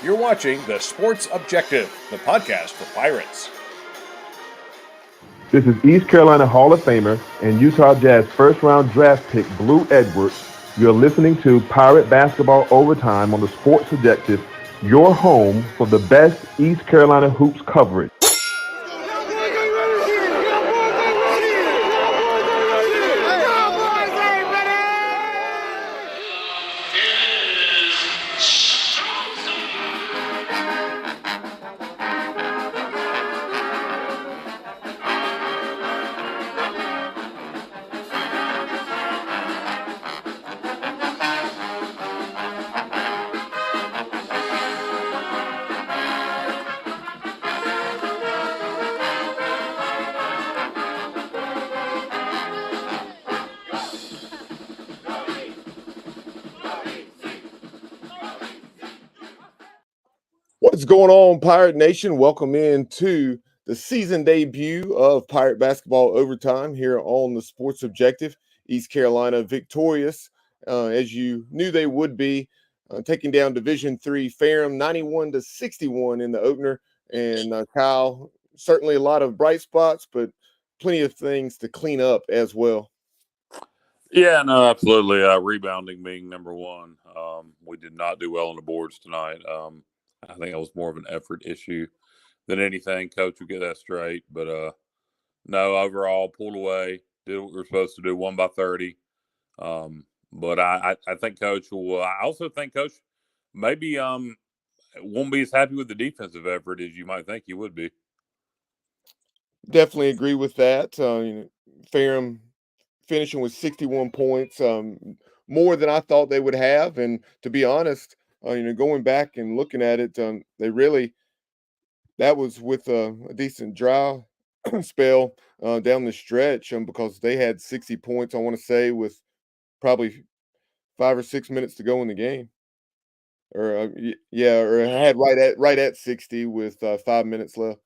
You're watching The Sports Objective, the podcast for Pirates. This is East Carolina Hall of Famer and Utah Jazz first-round draft pick Blue Edwards. You're listening to Pirate Basketball Overtime on the Sports Objective, your home for the best East Carolina hoops coverage. What's going on, Pirate Nation? Welcome into the season debut of Pirate Basketball Overtime here on the Sports Objective. East Carolina victorious, as you knew they would be, taking down Division III Ferrum 91-61 in the opener. And Kyle, certainly a lot of bright spots, but plenty of things to clean up as well. Yeah, no, absolutely. Rebounding being number one. We did not do well on the boards tonight. I think it was more of an effort issue than anything. Coach will get that straight. But no, overall, pulled away, did what we were supposed to do, won by 30. But I think Coach will. I also think Coach maybe won't be as happy with the defensive effort as you might think he would be. Definitely agree with that. Ferrum finishing with 61 points, more than I thought they would have. And to be honest, going back and looking at it, that was with a decent dry spell down the stretch, because they had 60 points, I want to say, with probably 5 or 6 minutes to go in the game. Or or had right at 60 with 5 minutes left.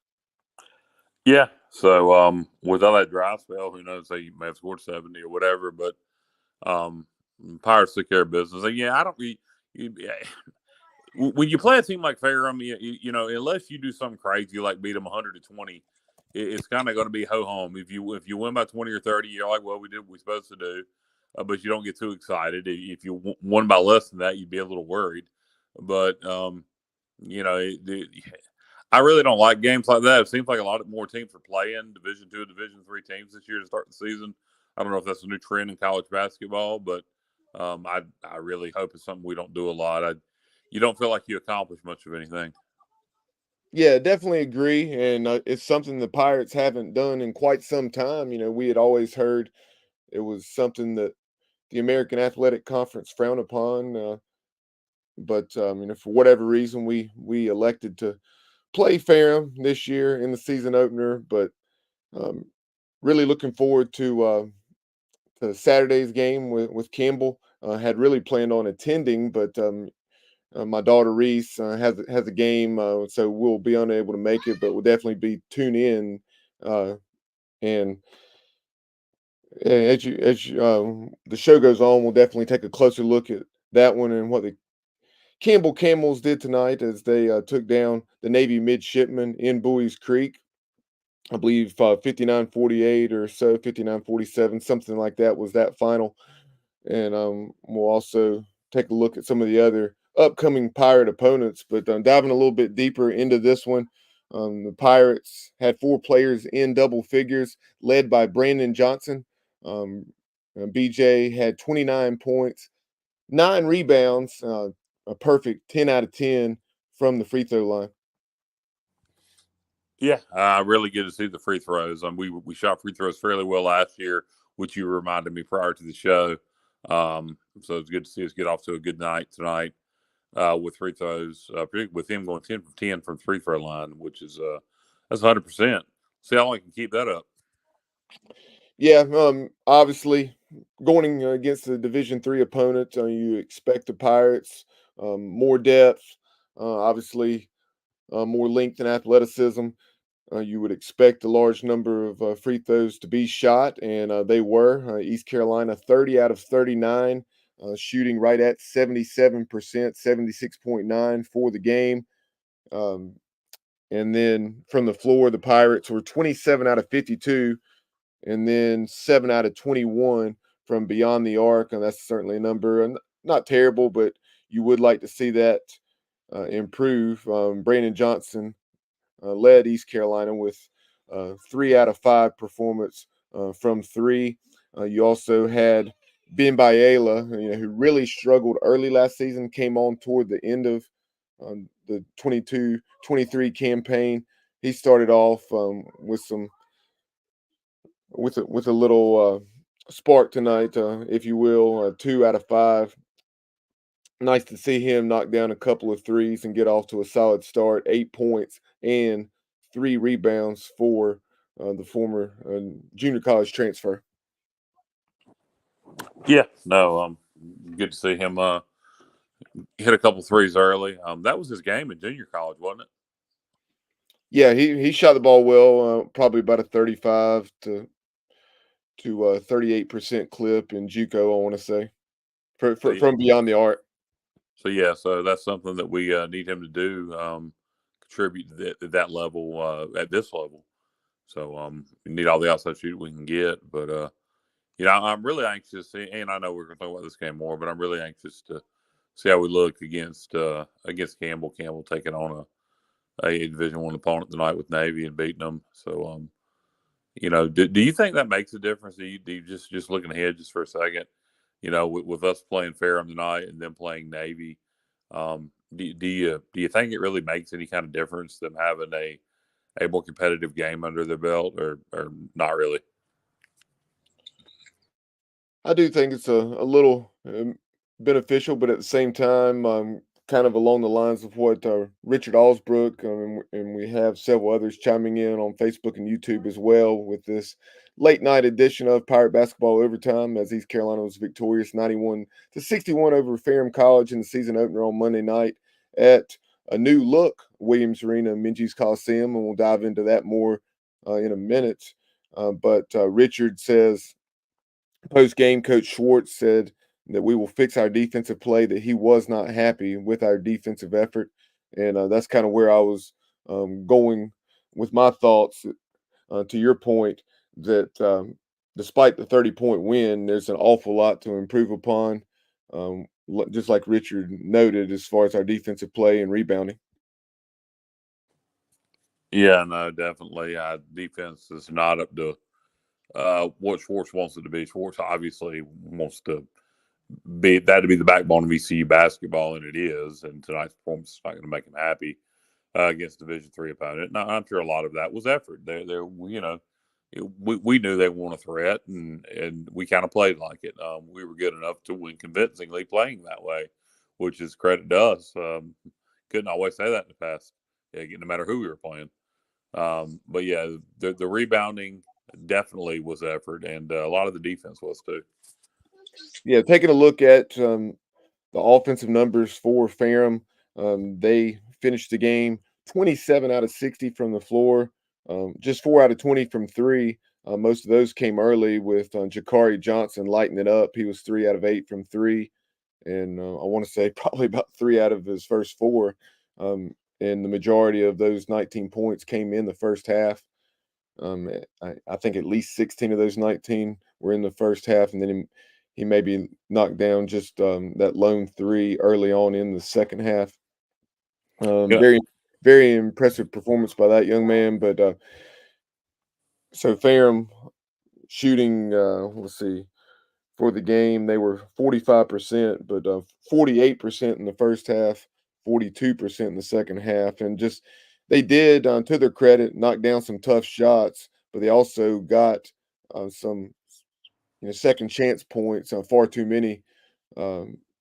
Yeah. So with all that dry spell, who knows? They may have scored 70 or whatever. But Pirates took care of business. And yeah, I don't. When you play a team like Ferrum, you know, unless you do something crazy like beat them 100-20, it's kind of going to be ho hum. If you win by 20 or 30, you're like, well, we did what we're supposed to do, but you don't get too excited. If you won by less than that, you'd be a little worried. But you know, I really don't like games like that. It seems like a lot more teams are playing Division II, Division III teams this year to start the season. I don't know if that's a new trend in college basketball, but I really hope it's something we don't do a lot. You don't feel like you accomplish much of anything. Yeah, definitely agree. And it's something the Pirates haven't done in quite some time. We had always heard it was something that the American Athletic Conference frowned upon. But for whatever reason, we elected to play Ferrum this year in the season opener. But really looking forward to Saturday's game with Campbell. Had really planned on attending, but my daughter Reese has a game, so we'll be unable to make it, but we'll definitely be tuned in. And as the show goes on, we'll definitely take a closer look at that one and what the Campbell Camels did tonight as they took down the Navy Midshipmen in Bowie's Creek. I believe 59-48 or so, 59-47, something like that was that final. And we'll also take a look at some of the other upcoming Pirate opponents. But diving a little bit deeper into this one, the Pirates had 4 players in double figures, led by Brandon Johnson. BJ had 29 points, 9 rebounds, a perfect 10 out of 10 from the free throw line. Yeah, really good to see the free throws. We shot free throws fairly well last year, which you reminded me prior to the show. So it's good to see us get off to a good night tonight with free throws, particularly with him going 10 from 10 from the free throw line, which is that's 100%. See how long he can keep that up. Yeah, obviously going against the Division III opponent, you expect the Pirates more depth, obviously more length and athleticism. You would expect a large number of free throws to be shot, and they were. East Carolina 30 out of 39 shooting right at 77%, 76.9 for the game. And then from the floor, the Pirates were 27 out of 52, and then 7 out of 21 from beyond the arc. And that's certainly a number, and not terrible, but you would like to see that improve. Brandon Johnson led East Carolina with 3 out of 5 performance from 3. You also had Ben Biela, who really struggled early last season, came on toward the end of the 22-23 campaign. He started off with a little spark tonight, if you will. 2 out of 5. Nice to see him knock down a couple of threes and get off to a solid start. 8 points and 3 rebounds for the former junior college transfer. Yeah, no, good to see him hit a couple threes early. That was his game in junior college, wasn't it? Yeah, he shot the ball well, probably about a 35 to 38% clip in JUCO, I want to say, from beyond the arc. So yeah, so that's something that we need him to do, contribute to that level at this level. So we need all the outside shooting we can get. But I'm really anxious, and I know we're going to talk about this game more, but I'm really anxious to see how we look against Campbell. Campbell taking on a Division I opponent tonight with Navy and beating them. So do you think that makes a difference? Do you just looking ahead just for a second? With us playing Ferrum tonight and then playing Navy, do you think it really makes any kind of difference them having a more competitive game under their belt, or not really? I do think it's a little beneficial, but at the same time, kind of along the lines of what Richard Alsbrook, and we have several others chiming in on Facebook and YouTube as well with this late night edition of Pirate Basketball Overtime, as East Carolina was victorious 91-61 over Ferrum College in the season opener on Monday night at a new look Williams Arena-Minges Coliseum, and we'll dive into that more in a minute. But Richard says, post-game, Coach Schwartz said that we will fix our defensive play, that he was not happy with our defensive effort. And that's kind of where I was going with my thoughts, to your point, that despite the 30-point win, there's an awful lot to improve upon, just like Richard noted, as far as our defensive play and rebounding. Yeah, no, definitely. Defense is not up to what Schwartz wants it to be. Schwartz obviously wants to be the backbone of ECU basketball, and it is. And tonight's performance is not going to make him happy against Division III opponent. Now, I'm sure a lot of that was effort. We knew they weren't a threat, and we kind of played like it. We were good enough to win convincingly playing that way, which is credit to us. Couldn't always say that in the past, no matter who we were playing. But yeah, the rebounding definitely was effort, and a lot of the defense was too. Yeah, taking a look at the offensive numbers for Ferrum, they finished the game 27 out of 60 from the floor, just 4 out of 20 from 3. Most of those came early with Jakari Johnson lighting it up. He was 3 out of 8 from 3, and I want to say probably about 3 out of his first 4. And the majority of those 19 points came in the first half. I think at least 16 of those 19 were in the first half, and then he maybe knocked down just that lone 3 early on in the second half. Very, very impressive performance by that young man. But so Ferrum shooting, let's see, for the game, they were 45%, but 48% in the first half, 42% in the second half. And just they did, to their credit, knock down some tough shots, but they also got some second chance points, far too many.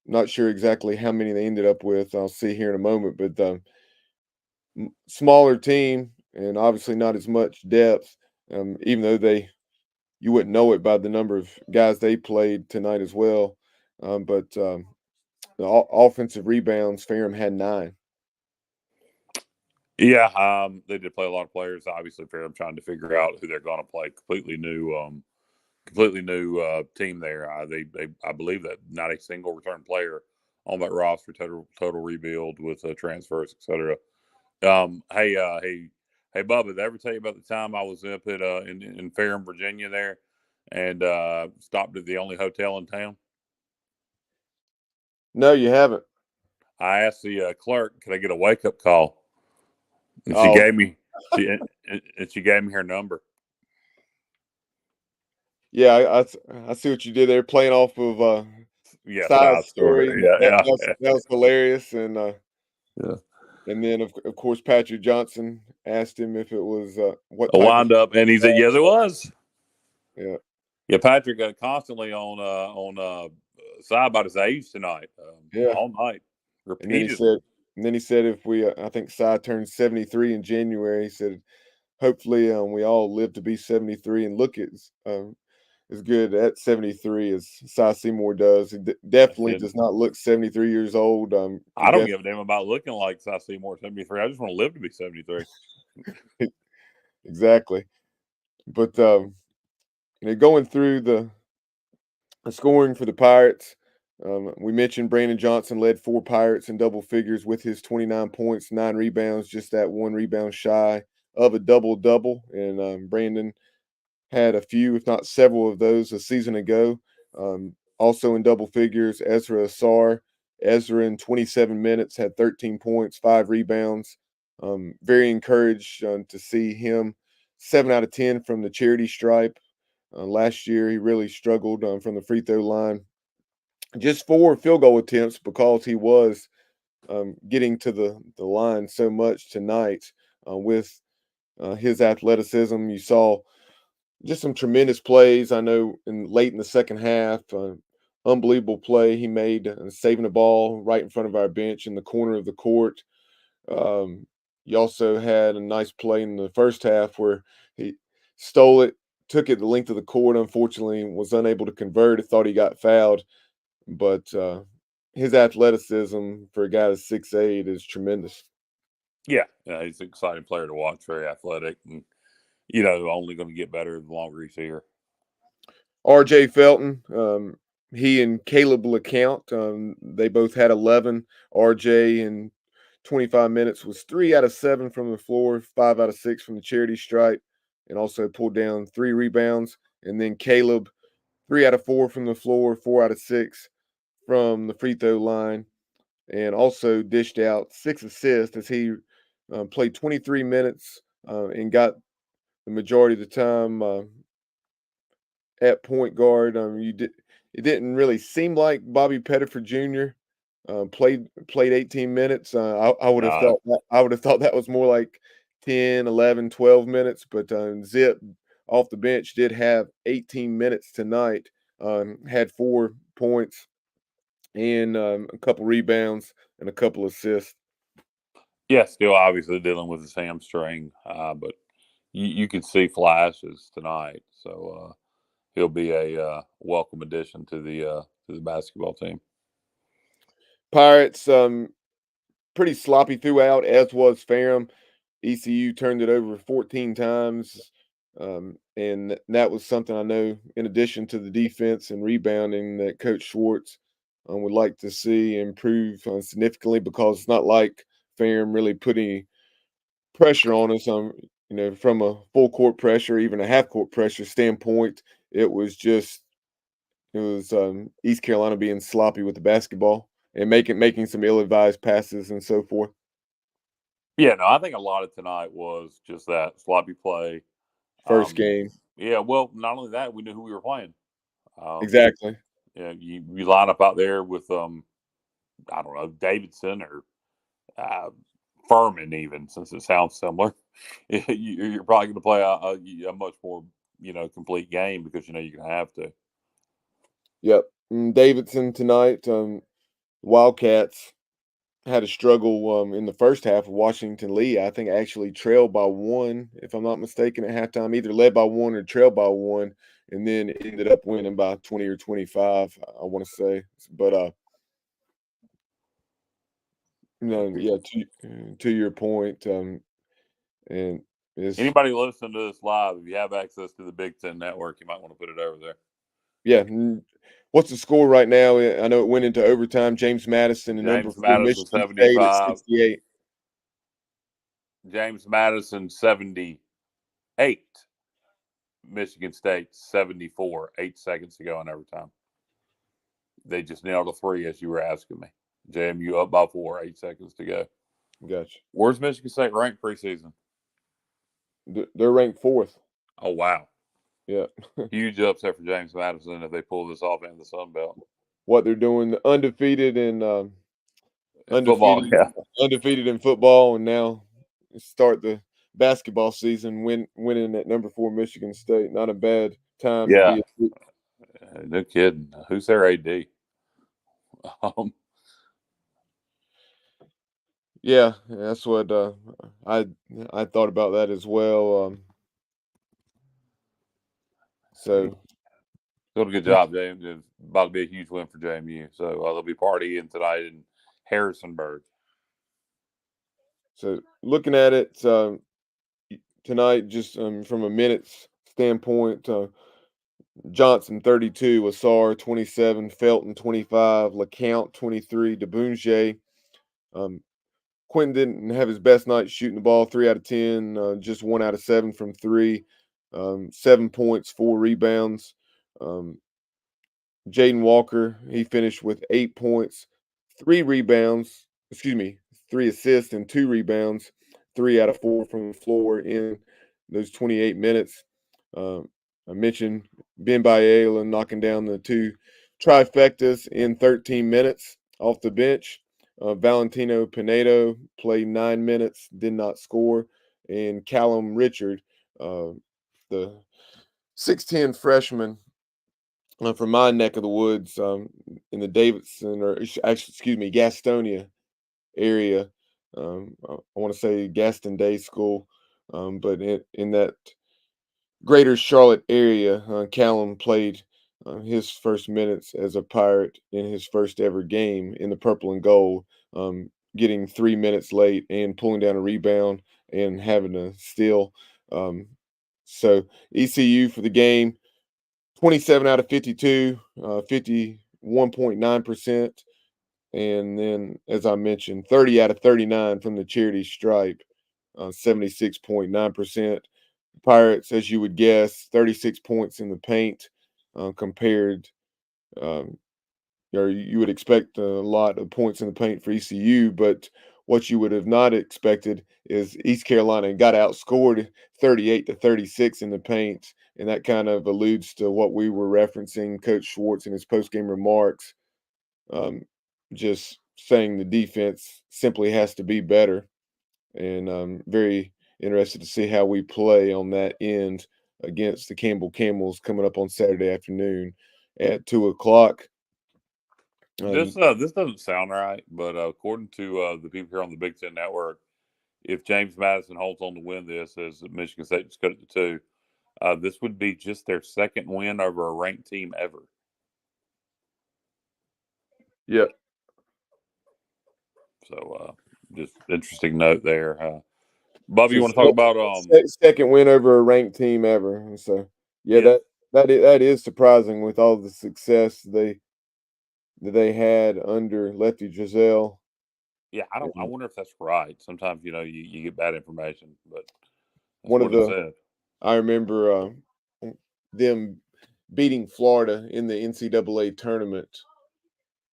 Not sure exactly how many they ended up with. I'll see here in a moment, but smaller team and obviously not as much depth, even though you wouldn't know it by the number of guys they played tonight as well. But the offensive rebounds, Ferrum had 9. Yeah, they did play a lot of players. Obviously, Ferrum trying to figure out who they're going to play. Completely new completely new team there. I believe that not a single return player on that roster. Total rebuild with transfers, etc. Hey, Bubba, did I ever tell you about the time I was up at in Ferrum, Virginia there, and stopped at the only hotel in town? No, you haven't. I asked the clerk, "Could I get a wake up call?" And she Oh, gave me she gave me her number. yeah, I see what you did there, playing off of Yeah, side side story. story. That was hilarious, Yeah. and then of course Patrick Johnson asked him if it was what A type of wind up, and he said, "Yes, it was." yeah. Yeah, Patrick got constantly on side by his age tonight, Yeah. all night, And then he repeatedly. said, if we, I think Cy turned 73 in January. He said, hopefully, we all live to be 73 and look as good at 73 as Cy Seymour does. He definitely Shit. does not look 73 years old. I don't give a damn about looking like Cy Seymour 73. I just want to live to be 73. Exactly. But going through the scoring for the Pirates, we mentioned Brandon Johnson led 4 Pirates in double figures with his 29 points, 9 rebounds, just that 1 rebound shy of a double-double. And Brandon had a few, if not several of those a season ago. Also in double figures, Ezra Asar. Ezra in 27 minutes had 13 points, 5 rebounds. Very encouraged to see him 7 out of 10 from the charity stripe. Last year, he really struggled from the free throw line. Just 4 field goal attempts because he was getting to the line so much tonight with his athleticism. You saw just some tremendous plays. I know late in the second half, unbelievable play he made, saving the ball right in front of our bench in the corner of the court. You also had a nice play in the first half where he stole it, took it the length of the court. Unfortunately, was unable to convert. I thought he got fouled, but his athleticism for a guy that's 6'8" is tremendous. Yeah, he's an exciting player to watch. Very athletic, and only going to get better the longer he's here. R.J. Felton, he and Caleb LeCount, they both had 11. R.J. in 25 minutes was 3 out of 7 from the floor, 5 out of 6 from the charity stripe, and also pulled down 3 rebounds. And then Caleb, 3 out of 4 from the floor, 4 out of 6 from the free throw line, and also dished out 6 assists as he played 23 minutes and got the majority of the time at point guard. It didn't really seem like Bobby Pettiford Jr. Played 18 minutes. I would have No, thought that was more like 10, 11, 12 minutes, but Zip off the bench did have 18 minutes tonight. Had 4 points and a couple rebounds and a couple assists. yeah, still obviously dealing with his hamstring, but you could see flashes tonight. So he'll be a welcome addition to the basketball team. Pirates, pretty sloppy throughout, as was Ferrum. ECU turned it over 14 times, and that was something I know, in addition to the defense and rebounding, that Coach Schwartz would like to see improve significantly, because it's not like Ferrum really put any pressure on us. From a full court pressure, even a half court pressure standpoint, it was East Carolina being sloppy with the basketball and making some ill-advised passes and so forth. Yeah, no, I think a lot of tonight was just that sloppy play. First game. Yeah, well, not only that, we knew who we were playing. Exactly. Yeah, you line up out there with I don't know, Davidson or Furman, even, since it sounds similar. You're probably going to play a much more complete game, because you're going to have to. Yep. Davidson tonight, Wildcats had a struggle in the first half of Washington Lee. I think actually trailed by 1, if I'm not mistaken, at halftime, either led by 1 or trailed by 1, and then ended up winning by 20 or 25, I want to say. But yeah, to your point, and Anybody listening to this live, if you have access to the Big Ten Network, you might want to put it over there. Yeah. What's the score right now? I know it went into overtime. James Madison and number 4 Michigan State at 68. James Madison 78. Michigan State 74. 8 seconds to go in overtime. They just nailed a 3 as you were asking me. JMU up by 4. 8 seconds to go. Gotcha. Where's Michigan State ranked preseason? They're ranked 4th. Oh, wow. Yeah. Huge upset for James Madison if they pull this off in the Sun Belt. What they're doing, undefeated in football, yeah. Undefeated in football, and now start the basketball season winning at number 4 Michigan State. Not a bad time to be. No kidding. Who's their AD? Yeah, that's what I thought about that as well. So doing a good job, James. It's about to be a huge win for JMU. So they'll be partying tonight in Harrisonburg. So looking at it tonight, just from a minutes standpoint, Johnson 32, Asar 27, Felton 25, LeCount 23, DeBounge. Quentin didn't have his best night shooting the ball, 3 out of 10, just 1 out of 7 from 3, 7 points, 4 rebounds. Jaden Walker, he finished with 8 points, 3 assists and 2 rebounds, 3 out of 4 from the floor in those 28 minutes. I mentioned Ben Baela knocking down the 2 trifectas in 13 minutes off the bench. Valentino Pinedo played 9 minutes, did not score. And Callum Richard, the 6'10 freshman from my neck of the woods in the Gastonia area. I want to say Gaston Day School, but in that greater Charlotte area, Callum played his first minutes as a Pirate in his first ever game in the purple and gold, getting 3 minutes late and pulling down a rebound and having a steal. So ECU for the game, 27 out of 52, 51.9%. And then, as I mentioned, 30 out of 39 from the charity stripe, 76.9%. Pirates, as you would guess, 36 points in the paint compared, or you would expect a lot of points in the paint for ECU, but what you would have not expected is East Carolina got outscored 38-36 in the paint, and that kind of alludes to what we were referencing, Coach Schwartz in his postgame remarks, just saying the defense simply has to be better, and I'm very interested to see how we play on that end against the Campbell Camels coming up on Saturday afternoon at 2:00. This doesn't sound right, but according to the people here on the Big Ten Network, if James Madison holds on to win this, as Michigan State just cut it to 2, this would be just their second win over a ranked team ever. Yep. So just interesting note there. Bobby, you want to talk about second win over a ranked team ever? And so that is surprising with all the success that they had under Lefty Driesell. Yeah, I wonder if that's right. Sometimes you get bad information, but I remember them beating Florida in the NCAA tournament.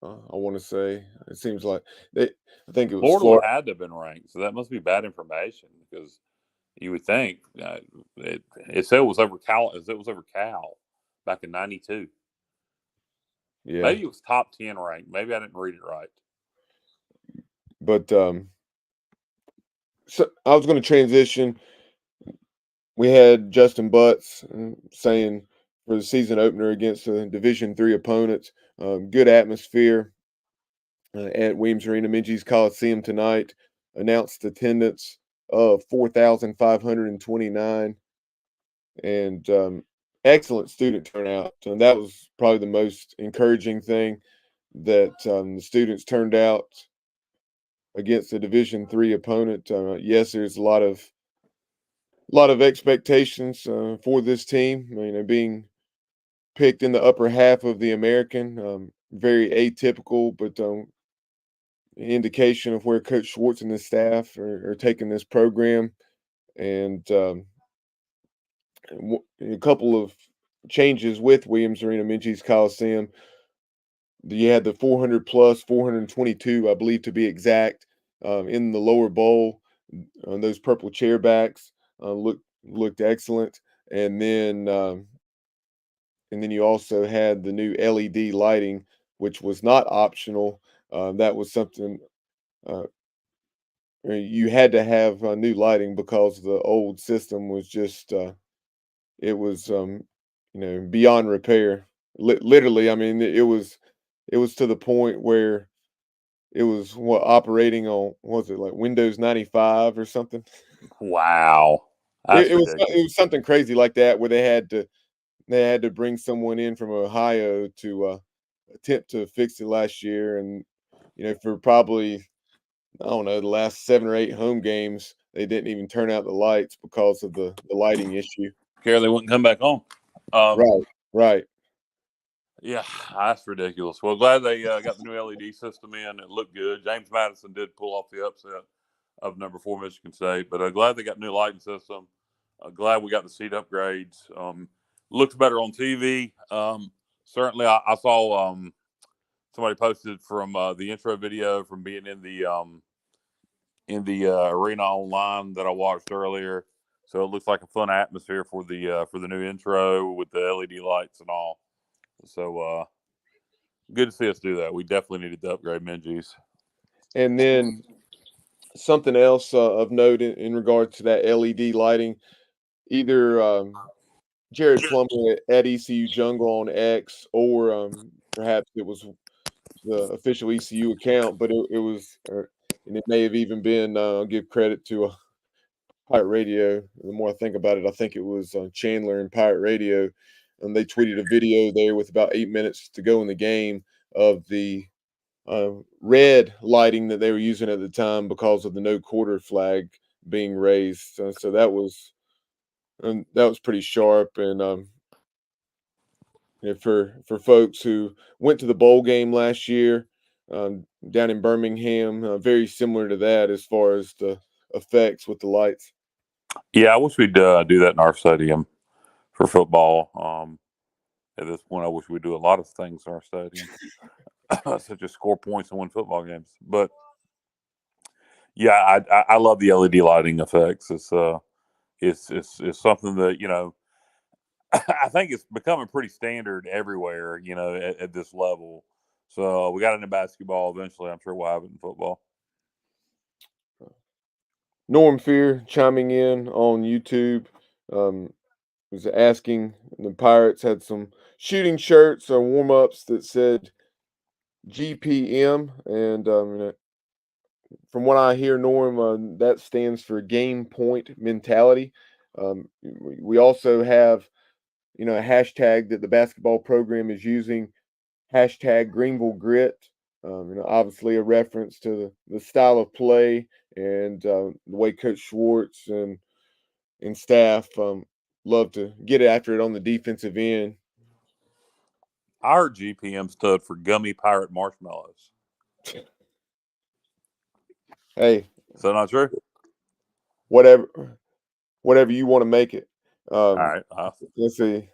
I want to say it seems like I think it was Florida had to have been ranked, so that must be bad information because you would think it said it was over Cal. It was over Cal back in '92. Yeah, maybe it was top 10 ranked. Maybe I didn't read it right. But so I was going to transition. We had Justin Butts saying for the season opener against a Division III opponent, good atmosphere at Williams Arena-Minges Coliseum tonight. Announced attendance of 4,529, and excellent student turnout. And that was probably the most encouraging thing, that the students turned out against a Division III opponent. Yes, there's a lot of A lot of expectations for this team. Being picked in the upper half of the American, very atypical, but indication of where Coach Schwartz and his staff are taking this program. And a couple of changes with Williams Arena-Minges Coliseum. You had the 400 plus, 422, I believe to be exact, in the lower bowl. Those purple chairbacks looked excellent, and then you also had the new LED lighting, which was not optional. That was something you had to have new lighting because the old system was just it was beyond repair. Literally, I mean, it was to the point where it was operating on, what was it, like Windows 95 or something? Wow, It, that's it was ridiculous. it was something crazy like that where they had to bring someone in from Ohio to attempt to fix it last year, and for probably, I don't know, the last 7 or 8 home games, they didn't even turn out the lights because of the lighting issue. Care they wouldn't come back on. Um, Right, right. yeah, that's ridiculous. Well, glad they got the new LED system in. It looked good. James Madison did pull off the upset of number 4 Michigan State, but glad they got new lighting system. Glad we got the seat upgrades. Looks better on TV. Certainly, I saw somebody posted from the intro video from being in the arena online that I watched earlier. So it looks like a fun atmosphere for the new intro with the LED lights and all. So good to see us do that. We definitely needed to upgrade Minges. And then something else of note in regard to that LED lighting, either Jared Plummer at ECU Jungle on X, or perhaps it was the official ECU account, but it was, and it may have even been. I'll give credit to Pirate Radio. The more I think about it, I think it was Chandler and Pirate Radio, and they tweeted a video there with about 8 minutes to go in the game of the red lighting that they were using at the time because of the no quarter flag being raised. So that was pretty sharp. And for folks who went to the bowl game last year down in Birmingham, very similar to that as far as the effects with the lights. Yeah, I wish we'd do that in our stadium for football. At this point, I wish we'd do a lot of things in our stadium, such as score points and win football games. But yeah, I love the LED lighting effects. It's something that I think it's becoming pretty standard everywhere. At this level. So we got it in basketball eventually. I'm sure we'll have it in football. Norm Fear chiming in on YouTube was asking, the Pirates had some shooting shirts or warm ups that said GPM, and from what I hear, Norm, that stands for game point mentality. We also have, a hashtag that the basketball program is using, hashtag Greenville Grit. Obviously a reference to the style of play and the way Coach Schwartz and staff love to get after it on the defensive end. Our GPM stood for Gummy Pirate Marshmallows. Hey, Is that not true? whatever you want to make it. All right. Let's see.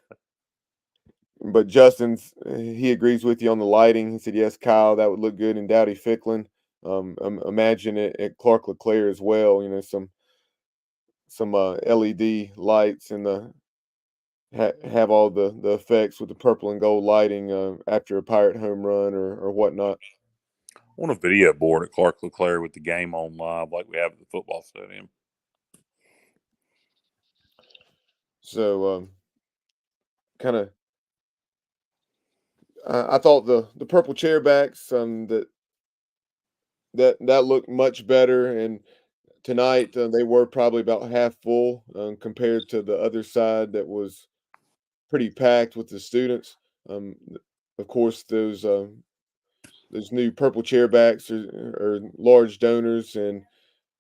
But he agrees with you on the lighting. He said, yes, Kyle, that would look good in Dowdy Ficklin. Imagine it at Clark LeClaire as well. Some LED lights and have all the effects with the purple and gold lighting after a Pirate home run or whatnot. I want a video board at Clark LeClaire with the game on live like we have at the football stadium. So kind of, I thought the purple chairbacks that looked much better, and tonight they were probably about half full compared to the other side that was pretty packed with the students. Of course, those new purple chairbacks are large donors, and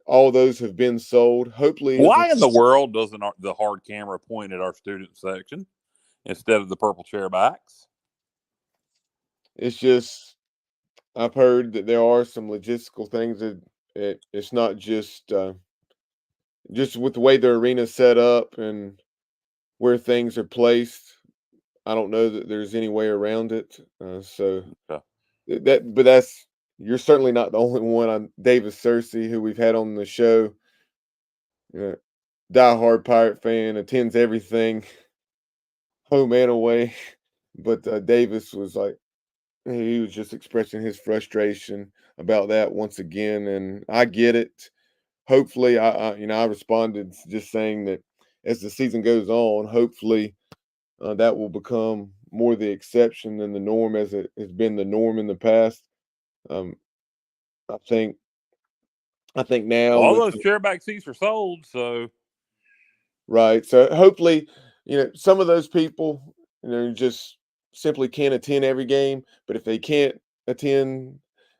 all those have been sold. Hopefully, Why in the world doesn't the hard camera point at our student section instead of the purple chair backs? it's just I've heard that there are some logistical things that it's not just with the way the arena's set up and where things are placed. I don't know that there's any way around it. So Okay. but that's you're certainly not the only one. I'm Davis Cersei, who we've had on the show. Uh, diehard Pirate fan, attends everything, home and away. But Davis was like, he was just expressing his frustration about that once again, and I get it. Hopefully, I responded just saying that as the season goes on, hopefully that will become more the exception than the norm, as it has been the norm in the past. Um, I think now All with those chair back seats are sold, so right, so hopefully, some of those people, just simply can't attend every game. But if they can't attend,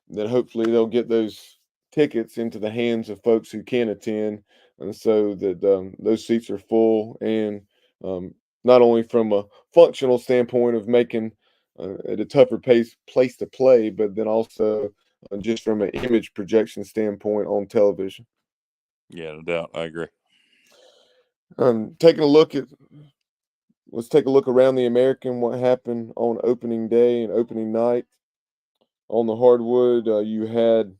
then hopefully they'll get those tickets into the hands of folks who can attend, and so that those seats are full. And um, not only from a functional standpoint of making it a tougher place to play, but then also just from an image projection standpoint on television. yeah, no doubt, I agree. Taking a look at Let's take a look around the American, what happened on opening day and opening night. On the hardwood, you had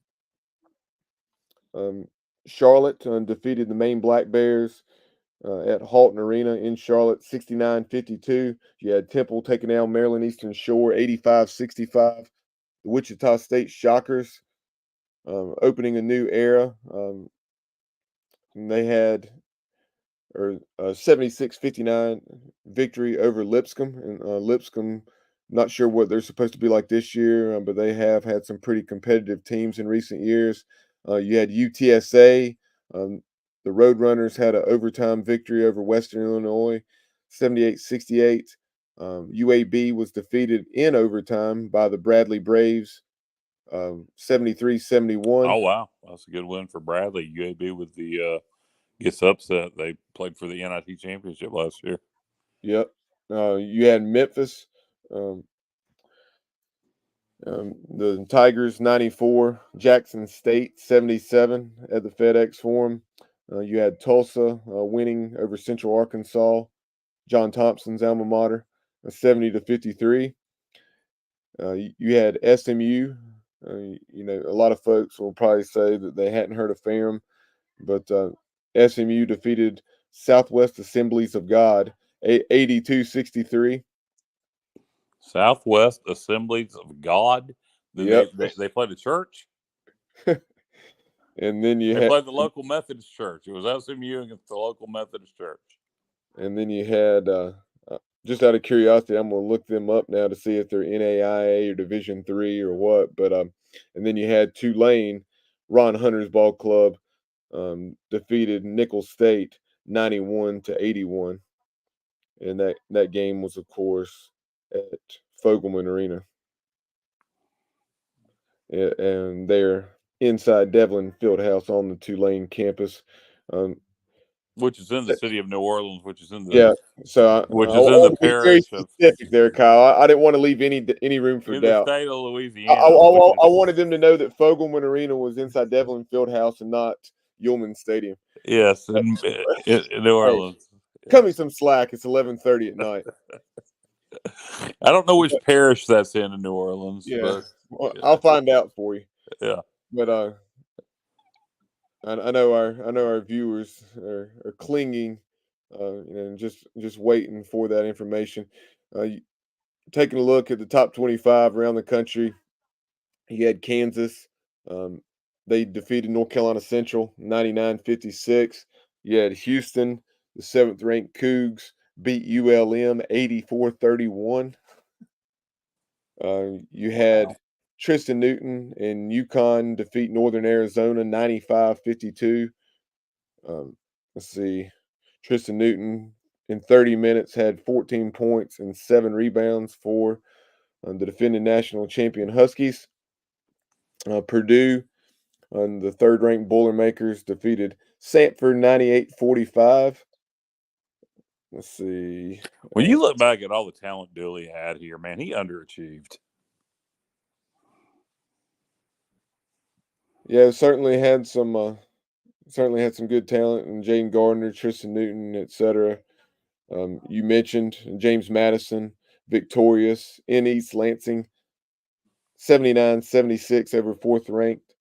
Charlotte defeated the Maine Black Bears at Halton Arena in Charlotte, 69-52. You had Temple taking down Maryland Eastern Shore, 85-65. The Wichita State Shockers opening a new era. And they had 76-59 victory over Lipscomb. And Lipscomb, not sure what they're supposed to be like this year, but they have had some pretty competitive teams in recent years. You had UTSA. The Roadrunners had an overtime victory over Western Illinois, 78-68. UAB was defeated in overtime by the Bradley Braves, 73-71. Oh wow, that's a good win for Bradley. UAB with the gets upset. They played for the NIT championship last year. Yep. You had Memphis, the Tigers 94, Jackson State 77 at the FedEx Forum. You had Tulsa winning over Central Arkansas, John Thompson's alma mater, 70-53. You had SMU. A lot of folks will probably say that they hadn't heard of Ferrum, but SMU defeated Southwest Assemblies of God 82-63. Southwest Assemblies of God. Yep. They played a church. And then They played the local Methodist church. It was SMU against the local Methodist church. And then you had, just out of curiosity, I'm going to look them up now to see if they're NAIA or Division III or what. But and then you had Tulane, Ron Hunter's ball club, defeated Nicholls State 91-81, and that game was, of course, at Fogelman Arena, and they're inside Devlin Fieldhouse on the Tulane campus. Which is in the city of New Orleans, which is in the the very parish of specific there, Kyle. I didn't want to leave any room for in the doubt. state of I, Louisiana. I wanted them to know that Fogelman Arena was inside Devlin Fieldhouse and not Ullman Stadium. Yes, in New Orleans. Hey, cut me some slack. It's 11:30 at night. I don't know which parish that's in New Orleans. Yeah, but, I'll find out for you. Yeah, but I know our viewers are clinging, and just waiting for that information. Taking a look at the top 25 around the country, you had Kansas. They defeated North Carolina Central 99-56. You had Houston, the 7th ranked Cougs, beat ULM 84-31. You had Tristan Newton and UConn defeat Northern Arizona 95-52. Let's see. Tristan Newton in 30 minutes had 14 points and 7 rebounds for the defending national champion Huskies. Purdue The third-ranked Boilermakers defeated Sanford 98-45. Let's see. When you look back at all the talent Dooley had here, man, he underachieved. Yeah, certainly had some good talent, and Jaden Gardner, Tristan Newton, etc. You mentioned James Madison, victorious in East Lansing, 79-76 over fourth-ranked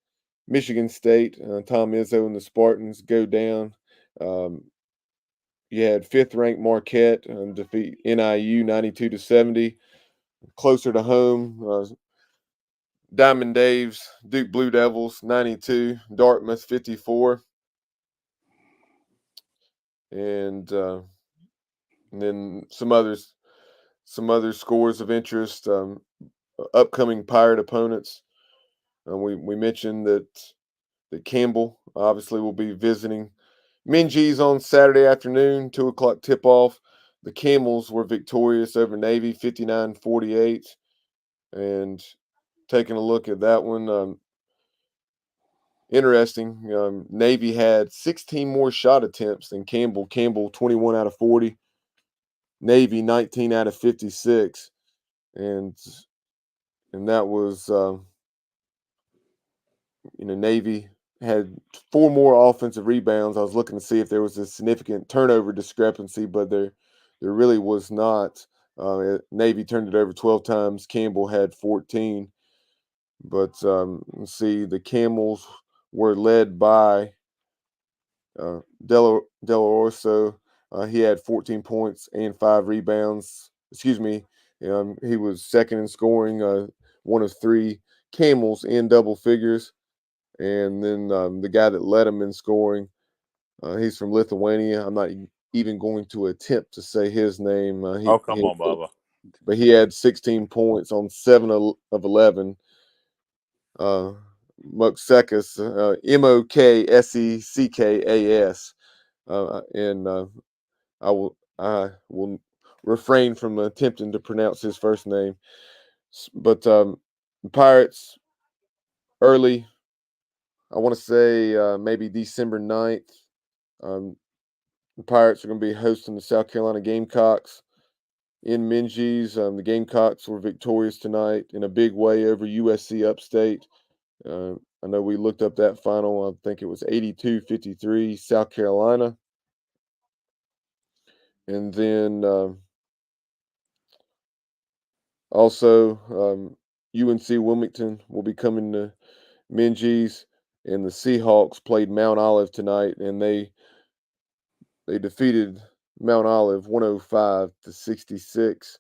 Michigan State. Tom Izzo and the Spartans go down. You had fifth-ranked Marquette defeat NIU 92-70. Closer to home, Diamond Dave's Duke Blue Devils 92, Dartmouth 54, and then some other scores of interest. Upcoming Pirate opponents. We mentioned that Campbell obviously will be visiting Minges on Saturday afternoon, 2:00 tip-off. The Camels were victorious over Navy, 59-48. And taking a look at that one, interesting. Navy had 16 more shot attempts than Campbell. Campbell 21 out of 40. Navy 19 out of 56. And that was, Navy had 4 more offensive rebounds. I was looking to see if there was a significant turnover discrepancy, but there really was not. Navy turned it over 12 times. Campbell had 14. But let's see, the Camels were led by Del Orso. He had 14 points and 5 rebounds. Excuse me. He was second in scoring, one of 3 Camels in double figures. And then the guy that led him in scoring, he's from Lithuania. I'm not even going to attempt to say his name. Come on, Bubba. But he had 16 points on 7 of 11. Moksekas, Mokseckas, and I will refrain from attempting to pronounce his first name. But Pirates early, I want to say maybe December 9th. The Pirates are going to be hosting the South Carolina Gamecocks in Minges. The Gamecocks were victorious tonight in a big way over USC Upstate. I know we looked up that final. I think it was 82-53 South Carolina. And then also UNC Wilmington will be coming to Minges, and the Seahawks played Mount Olive tonight, and they defeated Mount Olive 105-66.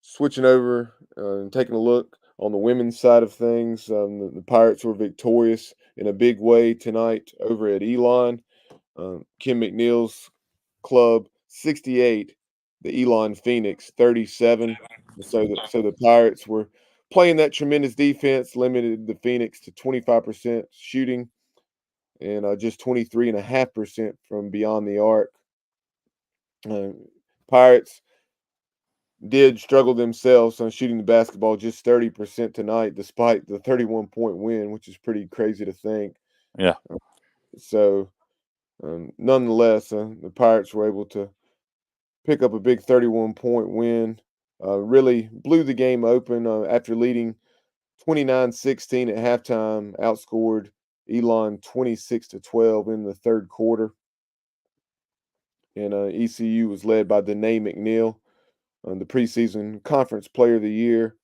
Switching over and taking a look on the women's side of things, the Pirates were victorious in a big way tonight over at Elon. Kim McNeil's club 68, the Elon Phoenix 37. So the Pirates were playing that tremendous defense, limited the Phoenix to 25% shooting and just 23.5% from beyond the arc. Pirates did struggle themselves on shooting the basketball just 30% tonight, despite the 31-point win, which is pretty crazy to think. Yeah. So, nonetheless, the Pirates were able to pick up a big 31-point win. Really blew the game open after leading 29-16 at halftime. Outscored Elon 26-12 in the third quarter. And ECU was led by Danae McNeil, the preseason conference player of the year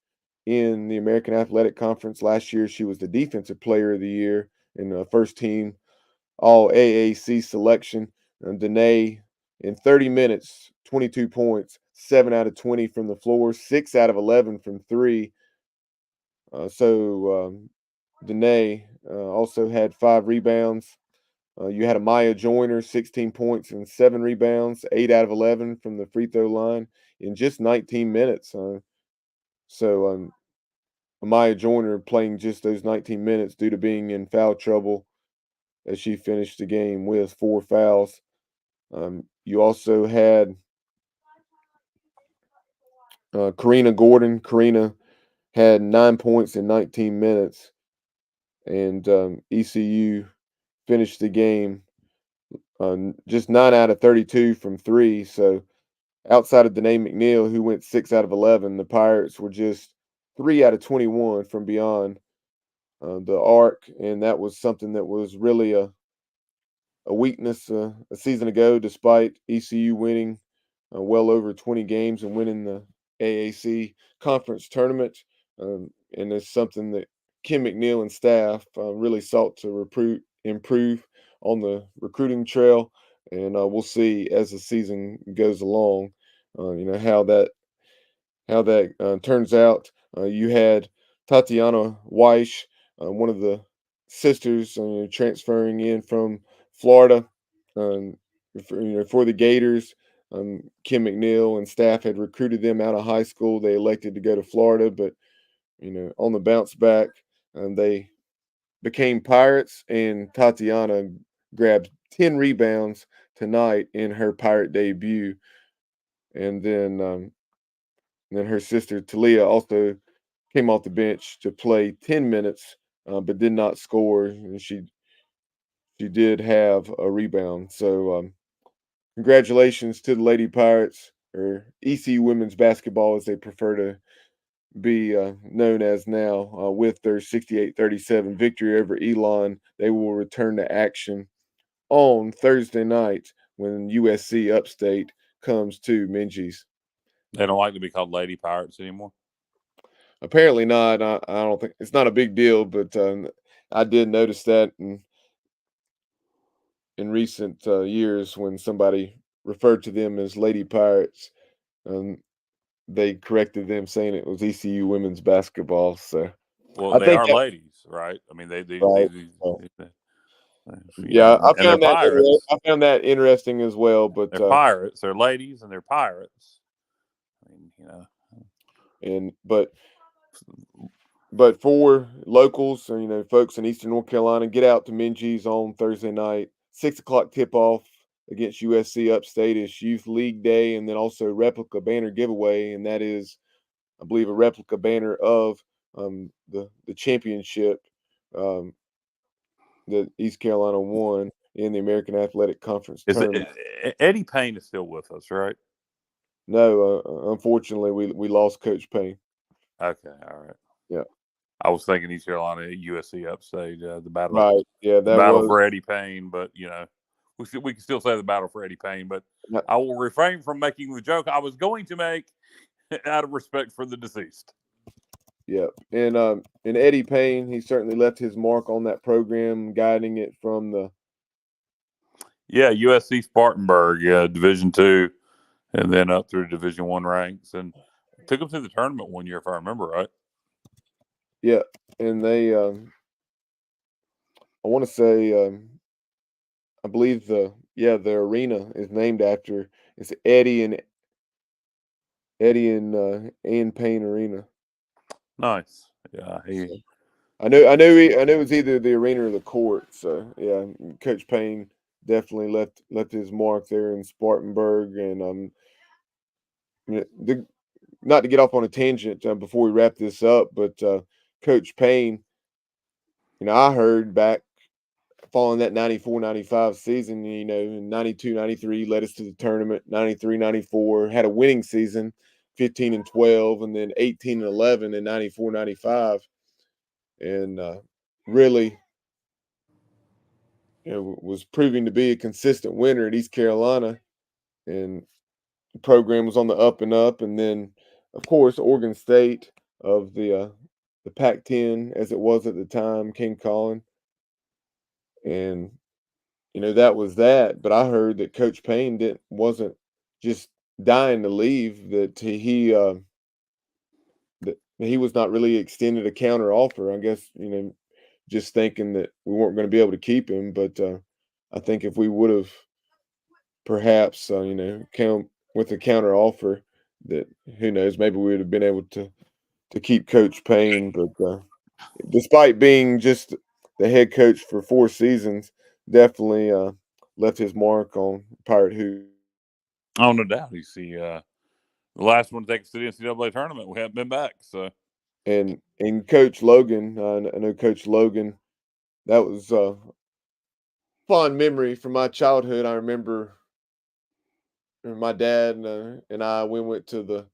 in the American Athletic Conference. Last year, she was the defensive player of the year in the first team all AAC selection. Danae, in 30 minutes, 22 points, 7 out of 20 from the floor, 6 out of 11 from 3. Danae also had 5 rebounds. You had Amaya Joyner, 16 points and 7 rebounds, 8 out of 11 from the free throw line in just 19 minutes. Amaya Joyner playing just those 19 minutes due to being in foul trouble as she finished the game with 4 fouls. You also had Karina Gordon. Karina had 9 points in 19 minutes. and ECU finished the game just 9 out of 32 from three. So outside of Danae McNeil, who went 6 out of 11, the Pirates were just 3 out of 21 from beyond the arc, and that was something that was really a weakness a season ago, despite ECU winning well over 20 games and winning the AAC conference tournament. And it's something that Kim McNeil and staff really sought to improve on the recruiting trail. And we'll see as the season goes along, how that turns out. You had Tatiana Weish, one of the sisters, transferring in from Florida, for the Gators. Kim McNeil and staff had recruited them out of high school. They elected to go to Florida, but on the bounce back, they became Pirates, and Tatiana grabbed 10 rebounds tonight in her Pirate debut. And then her sister Talia also came off the bench to play 10 minutes, but did not score. And she did have a rebound. So congratulations to the Lady Pirates, or ECU women's basketball, as they prefer to be known as now, with their 68-37 victory over Elon. They will return to action on Thursday night when USC Upstate comes to Minges. They don't like to be called Lady Pirates anymore. Apparently not. I don't think it's not a big deal, but I did notice that in recent years when somebody referred to them as Lady Pirates, they corrected them, saying it was ECU women's basketball. So, well, I they think are ladies, right? I mean, right. Yeah, I and they're pirates. I found that interesting as well. But they're pirates. They're ladies, and they're pirates. I mean, and but for locals, folks in Eastern North Carolina, get out to Minges on Thursday night, 6 o'clock tip off against USC Upstate. It's Youth League Day, and then also replica banner giveaway, and that is, I believe, a replica banner of the championship that East Carolina won in the American Athletic Conference tournament. Eddie Payne is still with us, right? No, unfortunately, we lost Coach Payne. Okay, all right. Yeah, I was thinking East Carolina, USC Upstate, the battle. right. Yeah, the battle for Eddie Payne, but we can still say the battle for Eddie Payne. But I will refrain from making the joke I was going to make out of respect for the deceased. Yeah, and Eddie Payne, he certainly left his mark on that program, guiding it from the USC Spartanburg, Division II, and then up through Division I ranks, and took them to the tournament one year, if I remember right. Yeah, and they, I want to say, I believe the arena is named after, it's Eddie and Ann Payne Arena. Nice. Yeah, I know it was either the arena or the court. So yeah, Coach Payne definitely left his mark there in Spartanburg, and not to get off on a tangent before we wrap this up, but Coach Payne, I heard back following that 94-95 season, in 92-93 led us to the tournament, 93-94 had a winning season, 15-12, and then 18-11 in 94-95, and really, was proving to be a consistent winner at East Carolina, and the program was on the up and up. And then, of course, Oregon State of the Pac-10, as it was at the time, came calling, and that was that. But I heard that Coach Payne wasn't just dying to leave; that he was not really extended a counter offer. I guess just thinking that we weren't going to be able to keep him. But I think if we would have perhaps come with a counter offer, that who knows, maybe we would have been able to keep Coach Payne. But despite being just the head coach for 4 seasons, definitely left his mark on Pirate Hoop. Oh, no doubt. He's the last one to take us to the NCAA tournament. We haven't been back. So, and Coach Logan, I know Coach Logan that was a fond memory from my childhood. I remember my dad and I, we went to the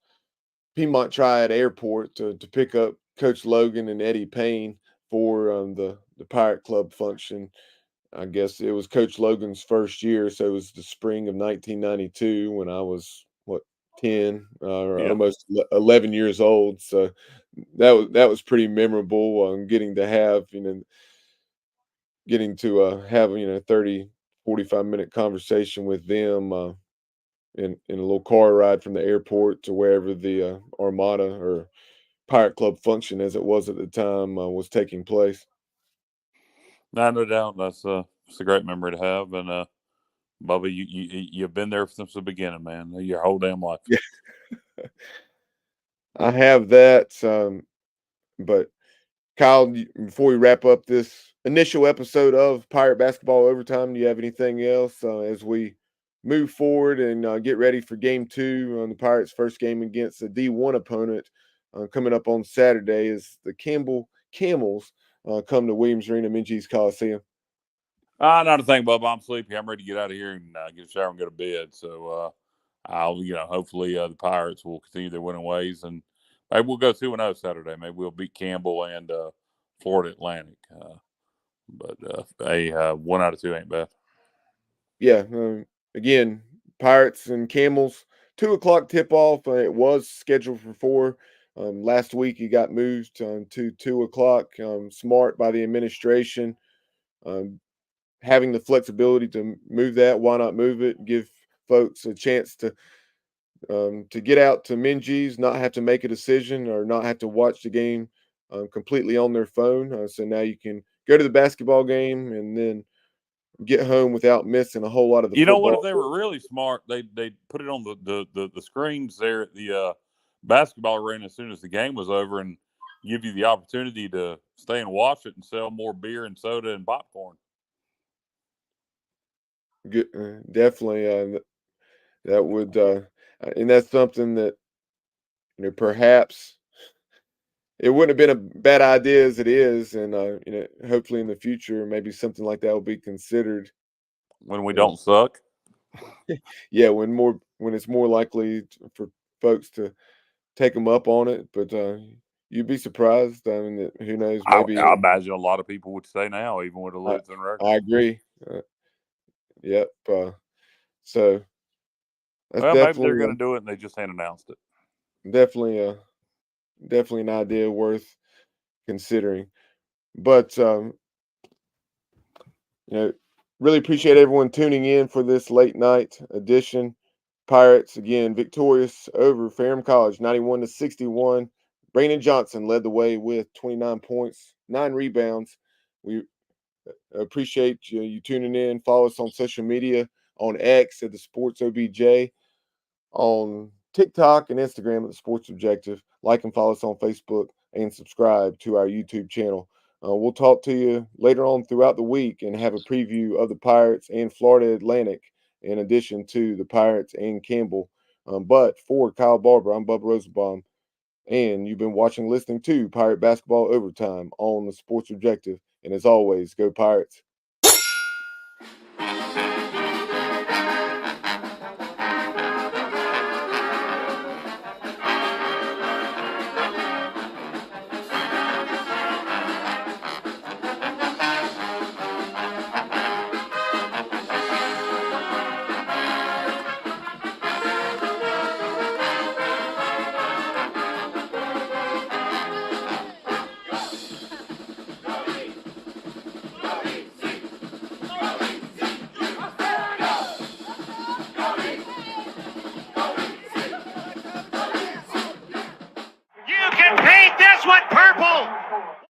Piedmont Triad Airport to pick up Coach Logan and Eddie Payne for the Pirate Club function. I guess it was Coach Logan's first year, so it was the spring of 1992 when I was what 10 or Yeah. almost 11 years old. So that was pretty memorable. Getting to have have 30 45-minute conversation with them in a little car ride from the airport to wherever the Armada or Pirate Club function, as it was at the time, was taking place. No doubt. It's a great memory to have. And Bubba, you've been there since the beginning, man. Your whole damn life. Yeah, I have that. But Kyle, before we wrap up this initial episode of Pirate Basketball Overtime, do you have anything else as we move forward and get ready for Game 2 on the Pirates' first game against a D1 opponent coming up on Saturday as the Campbell Camels come to Williams Arena-Minges Coliseum? Not a thing, Bubba. I'm sleepy. I'm ready to get out of here and get a shower and go to bed. So I'll, hopefully the Pirates will continue their winning ways, and maybe we'll go 2-0 Saturday. Maybe we'll beat Campbell and Florida Atlantic. But 1 out of 2 ain't bad. Yeah. Again, Pirates and Camels, 2 o'clock tip off. It was scheduled for 4. Last week it got moved to 2 o'clock. Smart by the administration. Having the flexibility to move that, why not move it? Give folks a chance to get out to Minges, not have to make a decision or not have to watch the game completely on their phone. So now you can go to the basketball game and then get home without missing a whole lot of the You know what? football. If they were really smart, they put it on the screens there at the basketball arena as soon as the game was over, and give you the opportunity to stay and watch it and sell more beer and soda and popcorn. Good, definitely, that would, and that's something that perhaps it wouldn't have been a bad idea as it is, and hopefully in the future maybe something like that will be considered. When we don't suck. Yeah, when it's more likely for folks to take them up on it, but you'd be surprised. I mean, who knows? Maybe I imagine a lot of people would stay now, even with a losing record. I agree. Yep. So that's maybe they're going to do it, and they just ain't announced it. Definitely an idea worth considering. But really appreciate everyone tuning in for this late night edition. Pirates again victorious over Ferrum College, 91-61. Brandon Johnson led the way with 29 points, 9 rebounds. We appreciate you tuning in. Follow us on social media, on X at the Sports OBJ, on TikTok and Instagram at the Sports Objective. Like and follow us on Facebook and subscribe to our YouTube channel. We'll talk to you later on throughout the week and have a preview of the Pirates and Florida Atlantic in addition to the Pirates and Campbell. But for Kyle Barber, I'm Bubba Rosenbaum, and you've been watching, listening to Pirate Basketball Overtime on the Sports Objective. And as always, go Pirates. You can paint this one purple.